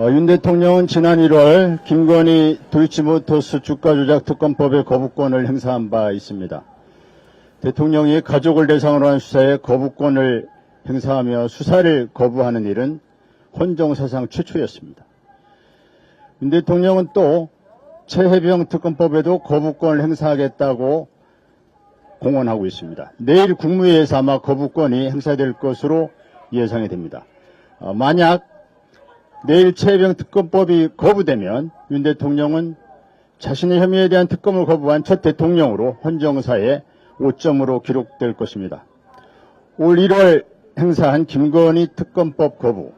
윤 대통령은 지난 1월 김건희 도이치모터스 주가 조작 특검법의 거부권을 행사한 바 있습니다. 대통령이 가족을 대상으로 한 수사에 거부권을 행사하며 수사를 거부하는 일은 헌정사상 최초였습니다. 윤 대통령은 또 최혜병 특검법에도 거부권을 행사하겠다고 공언하고 있습니다. 내일 국무회의에서 아마 거부권이 행사될 것으로 예상이 됩니다. 만약 내일 최혜병 특검법이 거부되면 윤 대통령은 자신의 혐의에 대한 특검을 거부한 첫 대통령으로 헌정사에 5점으로 기록될 것입니다. 올 1월 행사한 김건희 특검법 거부,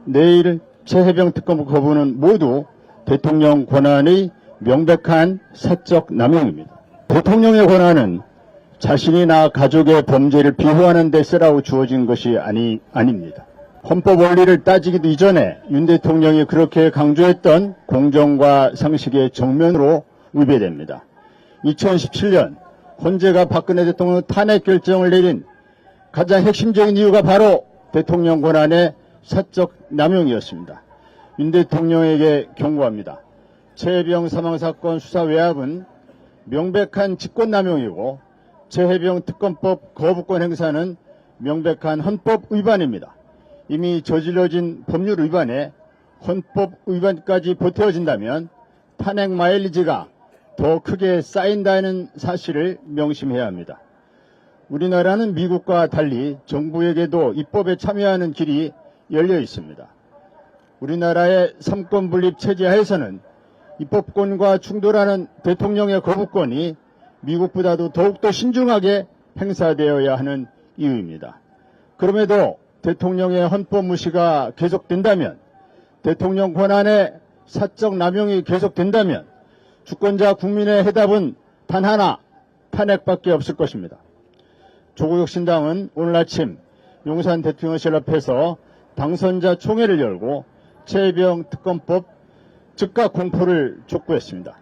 내일 최혜병 특검법 거부는 모두 대통령 권한의 명백한 사적 남용입니다. 대통령의 권한은 자신이나 가족의 범죄를 비호하는 데 쓰라고 주어진 것이 아닙니다. 헌법 원리를 따지기도 이전에 윤 대통령이 그렇게 강조했던 공정과 상식의 정면으로 위배됩니다. 2017년 헌재가 박근혜 대통령 탄핵 결정을 내린 가장 핵심적인 이유가 바로 대통령 권한의 사적 남용이었습니다. 윤 대통령에게 경고합니다. 최혜병 사망사건 수사 외압은 명백한 직권남용이고 최혜병 특검법 거부권 행사는 명백한 헌법 위반입니다. 이미 저질러진 법률 위반에 헌법 위반까지 보태어진다면 탄핵 마일리지가 더 크게 쌓인다는 사실을 명심해야 합니다. 우리나라는 미국과 달리 정부에게도 입법에 참여하는 길이 열려 있습니다. 우리나라의 삼권분립 체제 하에서는 입법권과 충돌하는 대통령의 거부권이 미국보다도 더욱더 신중하게 행사되어야 하는 이유입니다. 그럼에도 대통령의 헌법 무시가 계속된다면, 대통령 권한의 사적 남용이 계속된다면 주권자 국민의 해답은 단 하나, 탄핵밖에 없을 것입니다. 조국 신당은 오늘 아침 용산 대통령실 앞에서 당선자 총회를 열고 최혜병 특검법 즉각 공포를 촉구했습니다.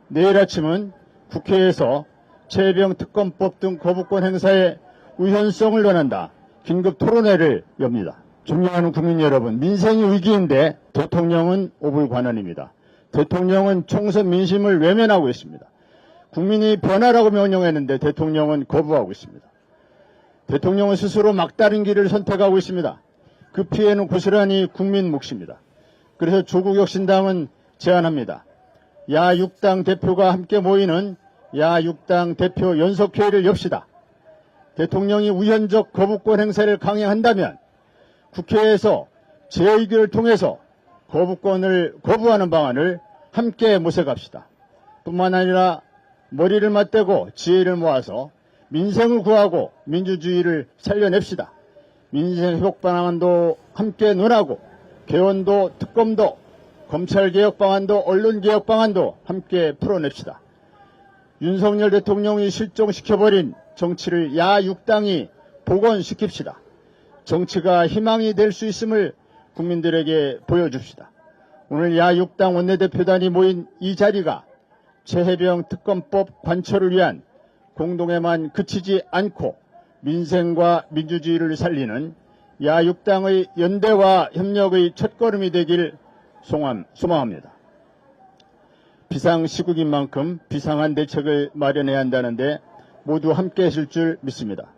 내일 아침은 국회에서 최혜병 특검법 등 거부권 행사의 우현성을 논한다 긴급 토론회를 엽니다. 존경하는 국민 여러분, 민생이 위기인데 대통령은 오불관원입니다. 대통령은 총선 민심을 외면하고 있습니다. 국민이 변화라고 명령했는데 대통령은 거부하고 있습니다. 대통령은 스스로 막다른 길을 선택하고 있습니다. 그 피해는 고스란히 국민 몫입니다. 그래서 조국혁신당은 제안합니다. 야6당 대표가 함께 모이는 야6당 대표 연석회의를 엽시다. 대통령이 우현적 거부권 행사를 강행한다면 국회에서 재의결을 통해서 거부권을 거부하는 방안을 함께 모색합시다. 뿐만 아니라 머리를 맞대고 지혜를 모아서 민생을 구하고 민주주의를 살려냅시다. 민생 회복 방안도 함께 논하고 개헌도 특검도 검찰개혁 방안도 언론개혁 방안도 함께 풀어냅시다. 윤석열 대통령이 실종시켜버린 정치를 야6당이 복원시킵시다. 정치가 희망이 될 수 있음을 국민들에게 보여줍시다. 오늘 야6당 원내대표단이 모인 이 자리가 최혜병 특검법 관철을 위한 공동에만 그치지 않고 민생과 민주주의를 살리는 야6당의 연대와 협력의 첫걸음이 되길 소망합니다. 비상시국인 만큼 비상한 대책을 마련해야 한다는데 모두 함께 하실 줄 믿습니다.